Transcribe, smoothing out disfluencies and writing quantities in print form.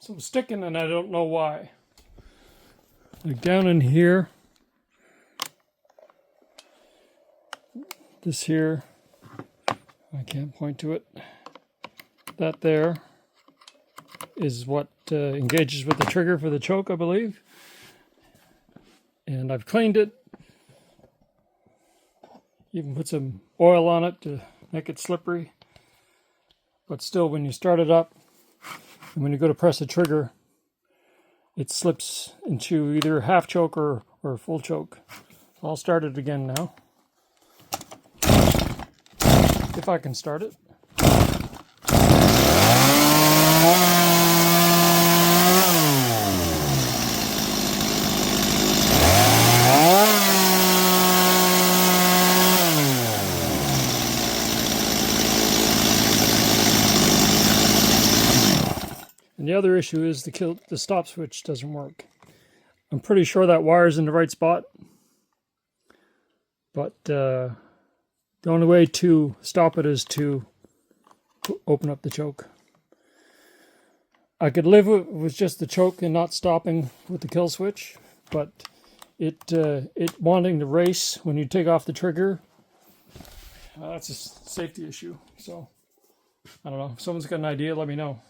So sticking, and I don't know why. Like down in here, this here, I can't point to it. That there is what engages with the trigger for the choke, I believe. And I've cleaned it. Even put some oil on it to make it slippery. But still, when you start it up, and when you go to press the trigger, it slips into either half choke or full choke. So I'll start it again now. If I can start it. And the other issue is the stop switch doesn't work. I'm pretty sure that wire's in the right spot, but the only way to stop it is to open up the choke. I could live with just the choke and not stopping with the kill switch, but it wanting to race when you take off the trigger, that's a safety issue. So I don't know. If someone's got an idea, let me know.